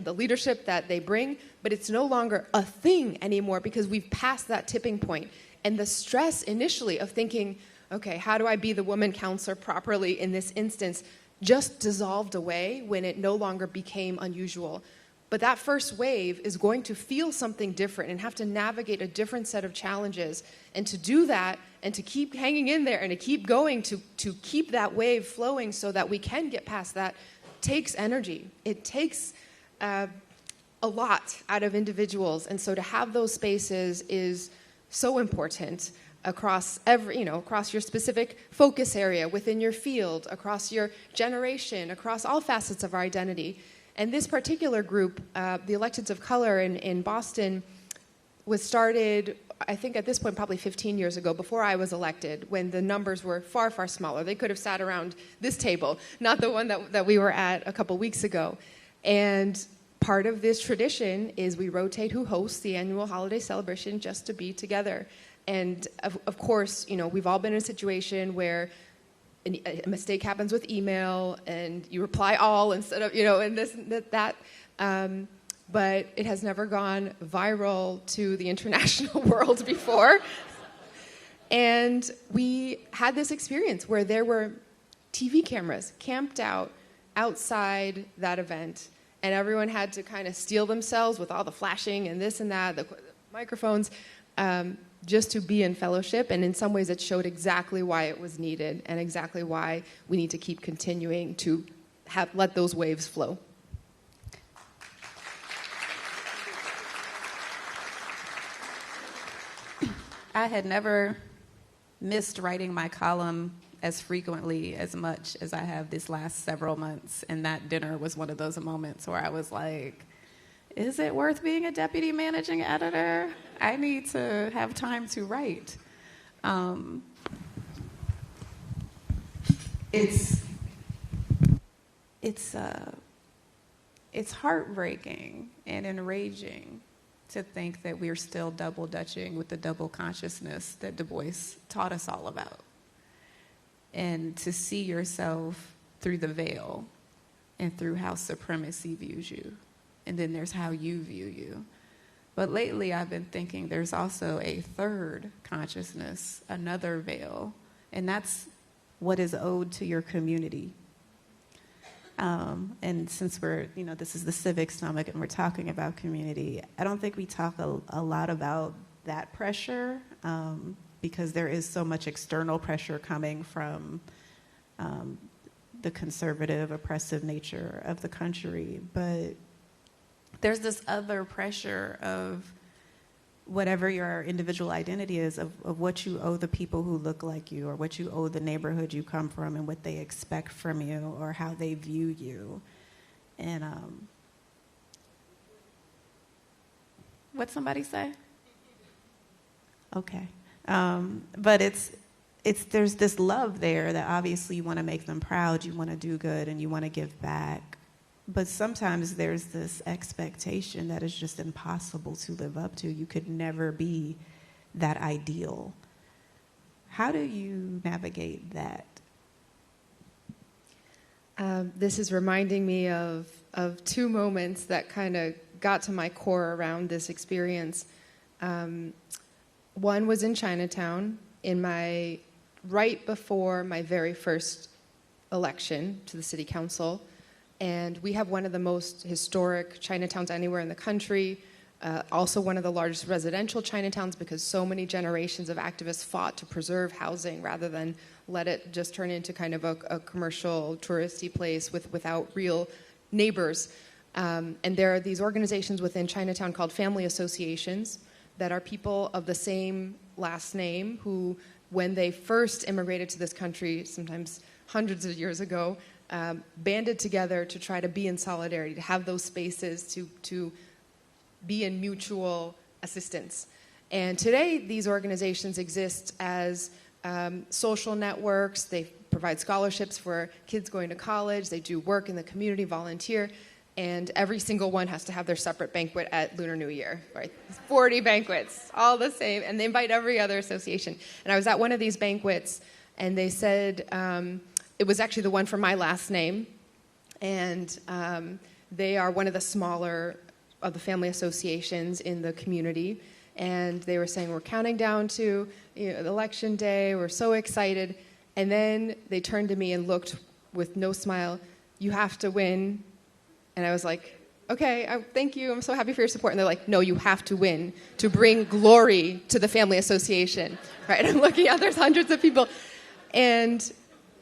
leadership that they bring, but it's no longer a thing anymore because we've passed that tipping point. And the stress initially of thinking, okay, how do I be the woman counselor properly in this instance, just dissolved away when it no longer became unusual. But that first wave is going to feel something different and have to navigate a different set of challenges. And to do that and to keep hanging in there and to keep going, to keep that wave flowing so that we can get past that, takes energy. It takes a a lot out of individuals. And so to have those spaces is so important across across your specific focus area, within your field, across your generation, across all facets of our identity. And this particular group, the Electeds of Color in Boston, was started, I think at this point, probably 15 years ago, before I was elected, when the numbers were far, far smaller. They could have sat around this table, not the one that we were at a couple weeks ago. And part of this tradition is we rotate who hosts the annual holiday celebration just to be together. And of course, we've all been in a situation where a mistake happens with email and you reply all instead of, and this and that. But it has never gone viral to the international world before. And we had this experience where there were TV cameras camped out outside that event, and everyone had to kind of steel themselves with all the flashing and this and that, the microphones, just to be in fellowship. And in some ways it showed exactly why it was needed and exactly why we need to keep continuing to let those waves flow. I had never missed writing my column as frequently as much as I have this last several months, and that dinner was one of those moments where I was like, is it worth being a deputy managing editor? I need to have time to write. It's heartbreaking and enraging to think that we're still double dutching with the double consciousness that Du Bois taught us all about. And to see yourself through the veil and through how supremacy views you. And then there's how you view you. But lately I've been thinking there's also a third consciousness, another veil, and that's what is owed to your community. And since this is the Civic Summit and we're talking about community, I don't think we talk a lot about that pressure because there is so much external pressure coming from the conservative, oppressive nature of the country. But there's this other pressure of whatever your individual identity is, of what you owe the people who look like you, or what you owe the neighborhood you come from and what they expect from you, or how they view you. And what'd somebody say? Okay. But there's this love there that obviously you want to make them proud, you want to do good, and you want to give back. But sometimes there's this expectation that is just impossible to live up to. You could never be that ideal. How do you navigate that? This is reminding me of two moments that kind of got to my core around this experience. One was in Chinatown, right before my very first election to the city council. And we have one of the most historic Chinatowns anywhere in the country, also one of the largest residential Chinatowns, because so many generations of activists fought to preserve housing rather than let it just turn into kind of a commercial, touristy place without real neighbors. And there are these organizations within Chinatown called family associations that are people of the same last name who, when they first immigrated to this country, sometimes hundreds of years ago, banded together to try to be in solidarity, to have those spaces to be in mutual assistance. And today, these organizations exist as social networks. They provide scholarships for kids going to college. They do work in the community, volunteer. And every single one has to have their separate banquet at Lunar New Year, right? 40 banquets, all the same. And they invite every other association. And I was at one of these banquets, and they said, it was actually the one for my last name, and they are one of the smaller of the family associations in the community, and they were saying, we're counting down to election day, we're so excited, and then they turned to me and looked with no smile, you have to win, and I was like, okay, thank you, I'm so happy for your support, and they're like, no, you have to win to bring glory to the family association, right? I'm looking out, there's hundreds of people, and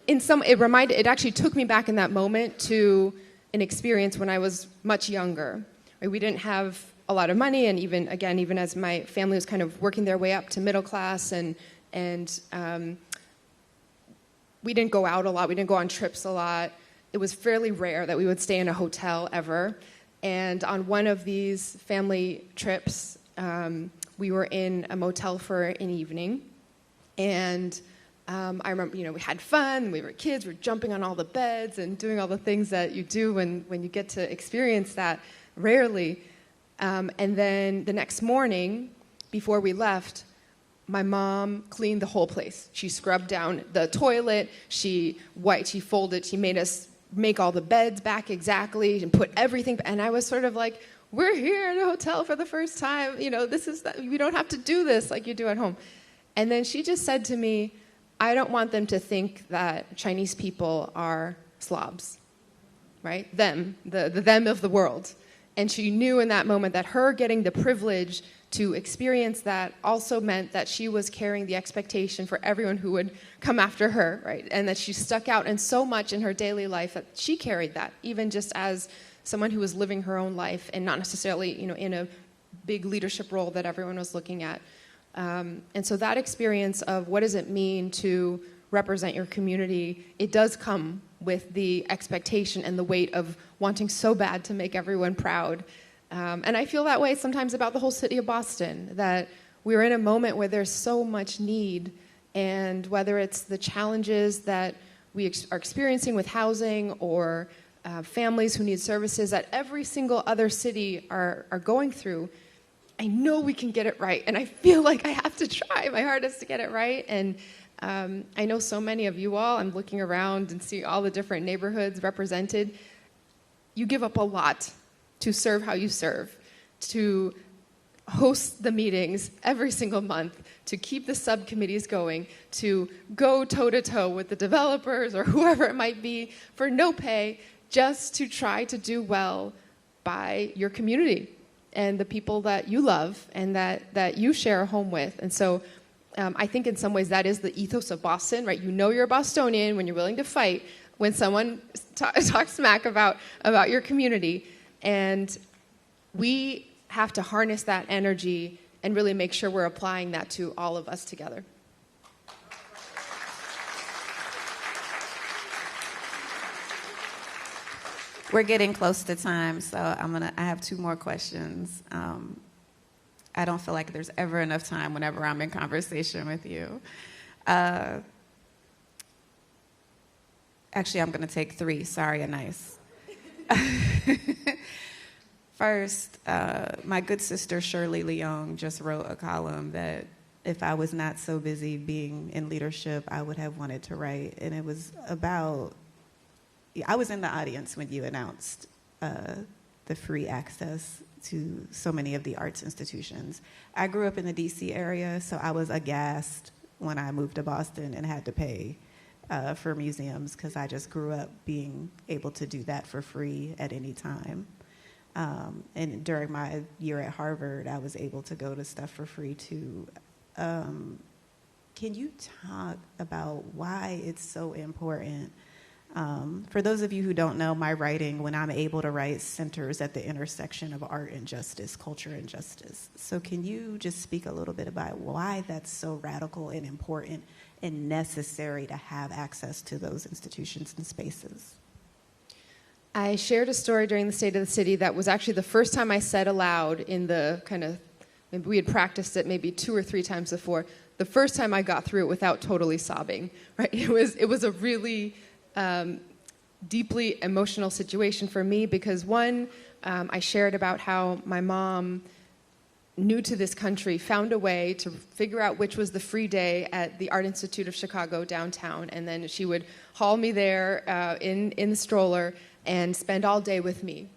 it actually took me back in that moment to an experience when I was much younger, Right? We didn't have a lot of money, and even as my family was kind of working their way up to middle class, and we didn't go out a lot. We didn't go on trips a lot. It was fairly rare that we would stay in a hotel ever. And on one of these family trips, we were in a motel for an evening. And I remember, we had fun. We were kids. We were jumping on all the beds and doing all the things that you do when you get to experience that rarely. And then the next morning, before we left, my mom cleaned the whole place. She scrubbed down the toilet. She folded. She made us make all the beds back exactly and put everything. And I was sort of like, we're here in a hotel for the first time. We don't have to do this like you do at home. And then she just said to me, I don't want them to think that Chinese people are slobs, right? Them, the them of the world. And she knew in that moment that her getting the privilege to experience that also meant that she was carrying the expectation for everyone who would come after her, right? And that she stuck out in so much in her daily life that she carried that, even just as someone who was living her own life and not necessarily, in a big leadership role that everyone was looking at. And so that experience of what does it mean to represent your community, it does come with the expectation and the weight of wanting so bad to make everyone proud. And I feel that way sometimes about the whole city of Boston, that we're in a moment where there's so much need, and whether it's the challenges that we are experiencing with housing or families who need services that every single other city are going through, I know we can get it right, and I feel like I have to try my hardest to get it right. And I know so many of you all, I'm looking around and see all the different neighborhoods represented. You give up a lot to serve how you serve, to host the meetings every single month, to keep the subcommittees going, to go toe-to-toe with the developers or whoever it might be for no pay, just to try to do well by your community and the people that you love and that you share a home with. And so I think in some ways that is the ethos of Boston, right? You know you're a Bostonian when you're willing to fight when someone talks smack about your community. And we have to harness that energy and really make sure we're applying that to all of us together. We're getting close to time, so I have two more questions. I don't feel like there's ever enough time whenever I'm in conversation with you. Actually, I'm going to take three. Sorry, Anais. First, my good sister Shirley Leong just wrote a column that if I was not so busy being in leadership, I would have wanted to write. And it was about, I was in the audience when you announced the free access to so many of the arts institutions. I grew up in the DC area, so I was aghast when I moved to Boston and had to pay for museums, because I just grew up being able to do that for free at any time. And during my year at Harvard, I was able to go to stuff for free too. Can you talk about why it's so important? For those of you who don't know, my writing, when I'm able to write, centers at the intersection of art and justice, culture and justice. So can you just speak a little bit about why that's so radical and important and necessary to have access to those institutions and spaces? I shared a story during the State of the City that was actually the first time I said aloud in the kind of, maybe we had practiced it maybe 2 or 3 times before. The first time I got through it without totally sobbing, right? It was a really deeply emotional situation for me because one, I shared about how my mom, new to this country, found a way to figure out which was the free day at the Art Institute of Chicago downtown, and then she would haul me there in the stroller and spend all day with me,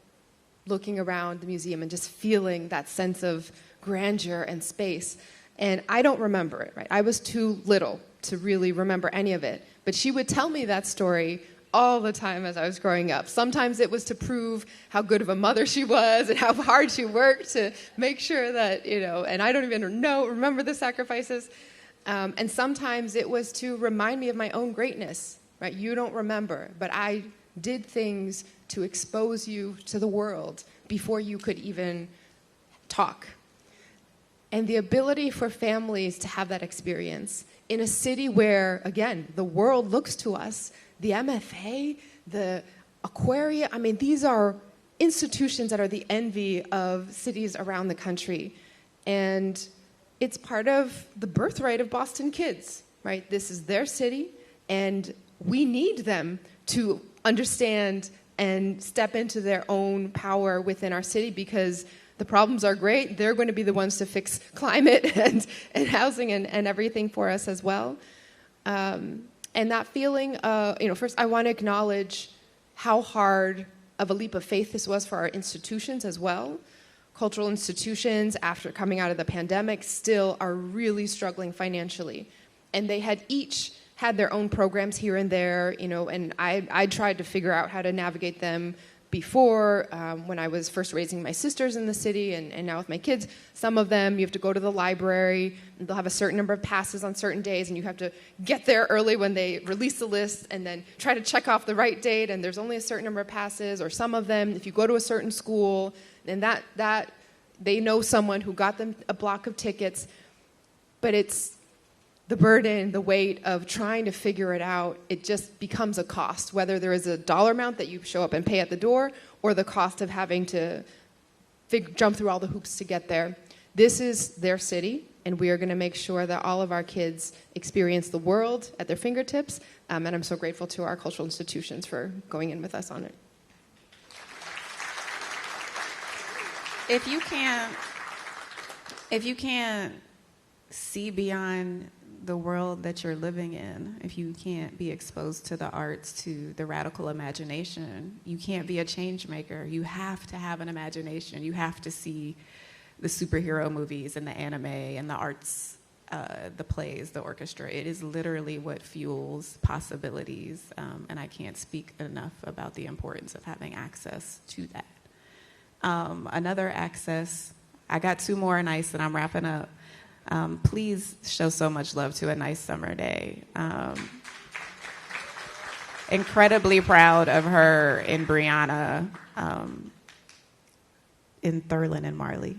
looking around the museum and just feeling that sense of grandeur and space. And I don't remember it, right? I was too little to really remember any of it. But she would tell me that story all the time as I was growing up. Sometimes it was to prove how good of a mother she was and how hard she worked to make sure that, and I don't even remember the sacrifices. And sometimes it was to remind me of my own greatness, right? You don't remember, but I did things to expose you to the world, before you could even talk. And the ability for families to have that experience in a city where, again, the world looks to us, the MFA, the Aquaria, I mean, these are institutions that are the envy of cities around the country. And it's part of the birthright of Boston kids, right? This is their city, and we need them to understand and step into their own power within our city, because the problems are great. They're going to be the ones to fix climate and housing and everything for us as well. And that feeling, first I want to acknowledge how hard of a leap of faith this was for our institutions as well. Cultural institutions, after coming out of the pandemic, still are really struggling financially. And they had each had their own programs here and there, and I tried to figure out how to navigate them before, when I was first raising my sisters in the city, and now with my kids. Some of them, you have to go to the library, and they'll have a certain number of passes on certain days, and you have to get there early when they release the list, and then try to check off the right date, and there's only a certain number of passes. Or some of them, if you go to a certain school, and that they know someone who got them a block of tickets, but it's the burden, the weight of trying to figure it out. It just becomes a cost, whether there is a dollar amount that you show up and pay at the door, or the cost of having to jump through all the hoops to get there. This is their city, and we are going to make sure that all of our kids experience the world at their fingertips, and I'm so grateful to our cultural institutions for going in with us on it. If you can't see beyond the world that you're living in, if you can't be exposed to the arts, to the radical imagination, you can't be a change maker. You have to have an imagination. You have to see the superhero movies and the anime and the arts, the plays, the orchestra. It is literally what fuels possibilities, and I can't speak enough about the importance of having access to that. Another access, I got two more on ice and I'm wrapping up. Please show so much love to A Nice Summer Day. Incredibly proud of her and Brianna in Thurland and Marley.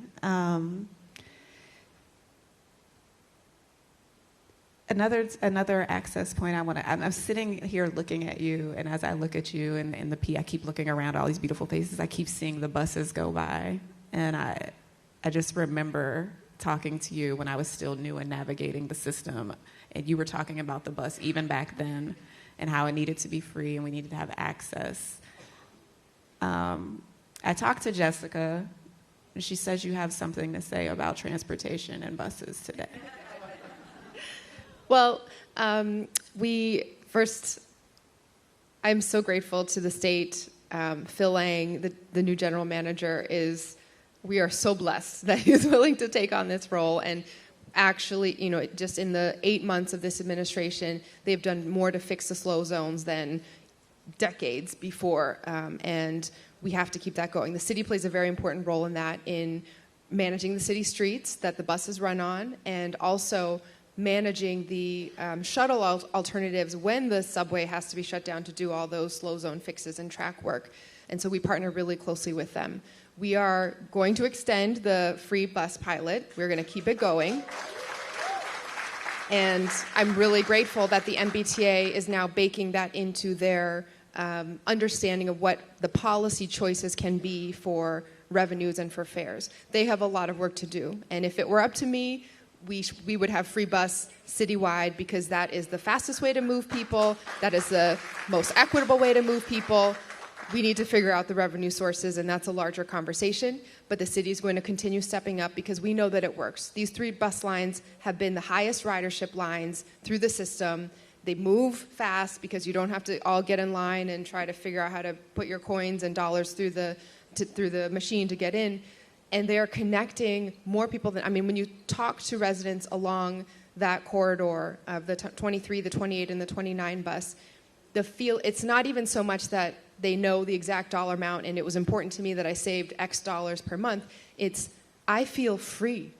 Another access point I'm sitting here looking at you, and as I look at you and I keep looking around all these beautiful faces, I keep seeing the buses go by, and I just remember talking to you when I was still new and navigating the system, and you were talking about the bus even back then and how it needed to be free and we needed to have access. I talked to Jessica, and she says you have something to say about transportation and buses today. Well, I'm so grateful to the state. Phil Lang, the new general manager, we are so blessed that he's willing to take on this role. And actually, just in the 8 months of this administration, they've done more to fix the slow zones than decades before. And we have to keep that going. The city plays a very important role in that, in managing the city streets that the buses run on, and also managing the shuttle alternatives when the subway has to be shut down to do all those slow zone fixes and track work. And so we partner really closely with them. We are going to extend the free bus pilot. We're going to keep it going. And I'm really grateful that the MBTA is now baking that into their understanding of what the policy choices can be for revenues and for fares. They have a lot of work to do. And if it were up to me, we would have free bus citywide, because that is the fastest way to move people. That is the most equitable way to move people. We need to figure out the revenue sources, and that's a larger conversation. But the city is going to continue stepping up because we know that it works. These 3 bus lines have been the highest ridership lines through the system. They move fast because you don't have to all get in line and try to figure out how to put your coins and dollars through the machine to get in. And they are connecting more people than, when you talk to residents along that corridor of the 23, the 28, and the 29 bus, it's not even so much that they know the exact dollar amount and it was important to me that I saved X dollars per month. It's, I feel free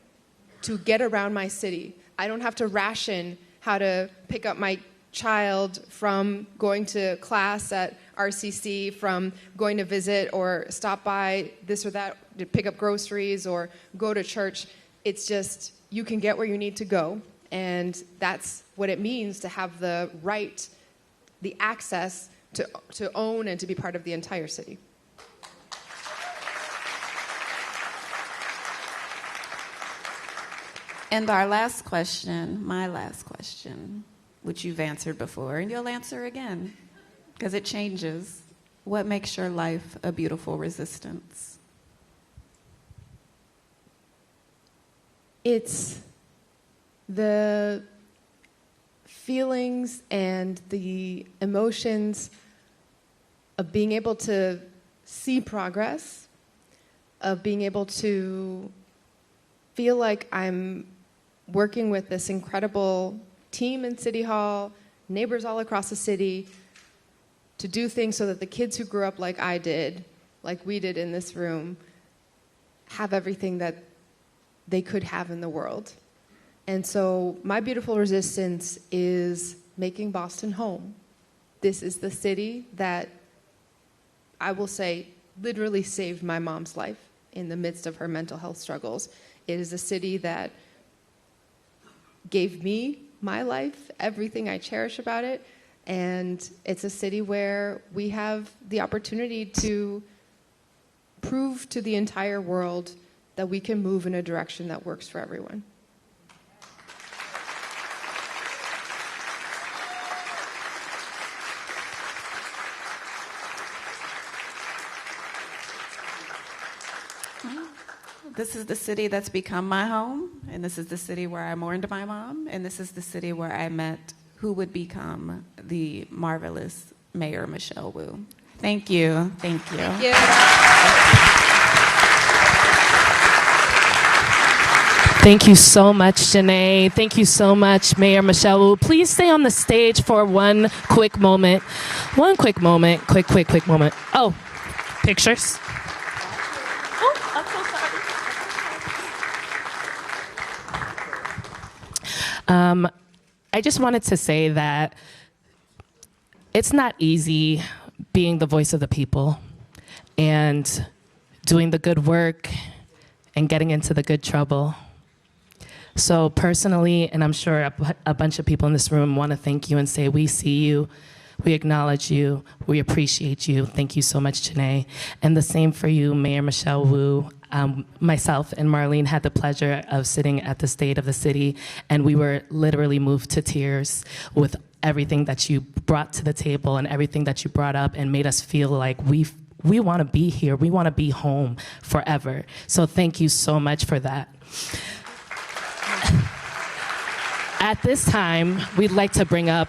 to get around my city. I don't have to ration how to pick up my child from going to class at RCC, from going to visit or stop by this or that to pick up groceries or go to church. It's just, you can get where you need to go. And that's what it means to have the right, the access to own and to be part of the entire city. And our last question, my last question, which you've answered before, and you'll answer again, because it changes. What makes your life a beautiful resistance? It's the feelings and the emotions of being able to see progress, of being able to feel like I'm working with this incredible team in City Hall, neighbors all across the city, to do things so that the kids who grew up like I did, like we did in this room, have everything that they could have in the world. And so my beautiful resistance is making Boston home. This is the city that, I will say, literally saved my mom's life in the midst of her mental health struggles. It is a city that gave me my life, everything I cherish about it, and it's a city where we have the opportunity to prove to the entire world that we can move in a direction that works for everyone. This is the city that's become my home, and this is the city where I mourned my mom, and this is the city where I met who would become the marvelous Mayor Michelle Wu. Thank you. Thank you. Thank you. Thank you so much, Jeneé. Thank you so much, Mayor Michelle Wu. Please stay on the stage for one quick moment. One quick moment. Quick moment. Oh, pictures. Oh, I'm so sorry. I just wanted to say that it's not easy being the voice of the people and doing the good work and getting into the good trouble. So personally, and I'm sure a bunch of people in this room want to thank you and say, we see you, we acknowledge you, we appreciate you. Thank you so much, Jeneé. And the same for you, Mayor Michelle Wu. Myself and Marlene had the pleasure of sitting at the State of the City, and we were literally moved to tears with everything that you brought to the table and everything that you brought up and made us feel like we want to be here. We want to be home forever. So thank you so much for that. At this time, we'd like to bring up...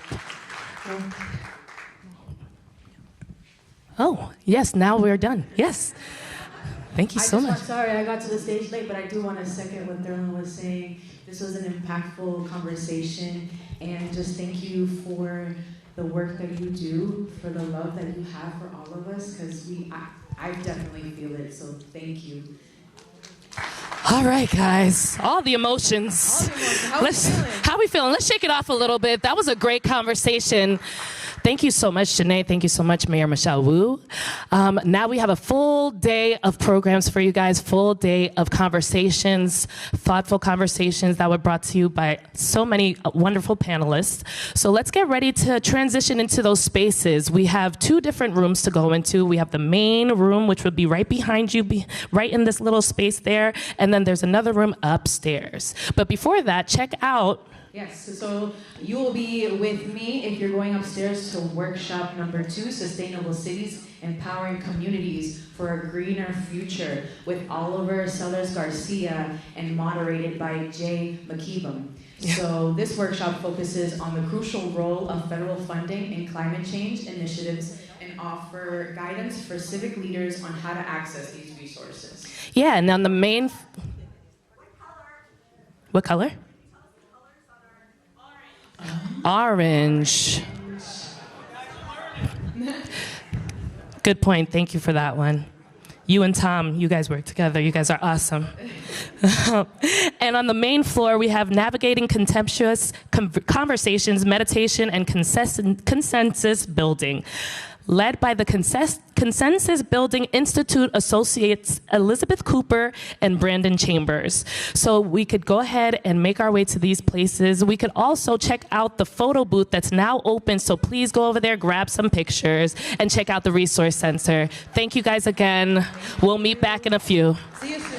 Oh, yes, now we're done. Yes. Thank you so much. Sorry, I got to the stage late, but I do want to second what Thurman was saying. This was an impactful conversation, and just thank you for the work that you do, for the love that you have for all of us, because I definitely feel it, so thank you. All right, guys. All the emotions. How are we feeling? Let's shake it off a little bit. That was a great conversation. Thank you so much, Jeneé. Thank you so much, Mayor Michelle Wu. Now we have a full day of programs for you guys, full day of conversations, thoughtful conversations that were brought to you by so many wonderful panelists. So let's get ready to transition into those spaces. We have 2 different rooms to go into. We have the main room, which would be right behind you, right in this little space there, and then there's another room upstairs. But before that, check out... Yes, so you will be with me if you're going upstairs to workshop number 2, Sustainable Cities, Empowering Communities for a Greener Future, with Oliver Sellers Garcia and moderated by Jay McKeebum. Yeah. So this workshop focuses on the crucial role of federal funding in climate change initiatives and offer guidance for civic leaders on how to access these resources. Yeah, and on the main... What color? Orange. Good point. Thank you for that one. You and Tom, you guys work together. You guys are awesome. And on the main floor, we have Navigating Contemptuous Conversations, Meditation, and Consensus Building, led by the Consensus Building Institute Associates Elizabeth Cooper and Brandon Chambers. So we could go ahead and make our way to these places. We could also check out the photo booth that's now open, so please go over there, grab some pictures, and check out the Resource Center. Thank you guys again. We'll meet back in a few. See you soon.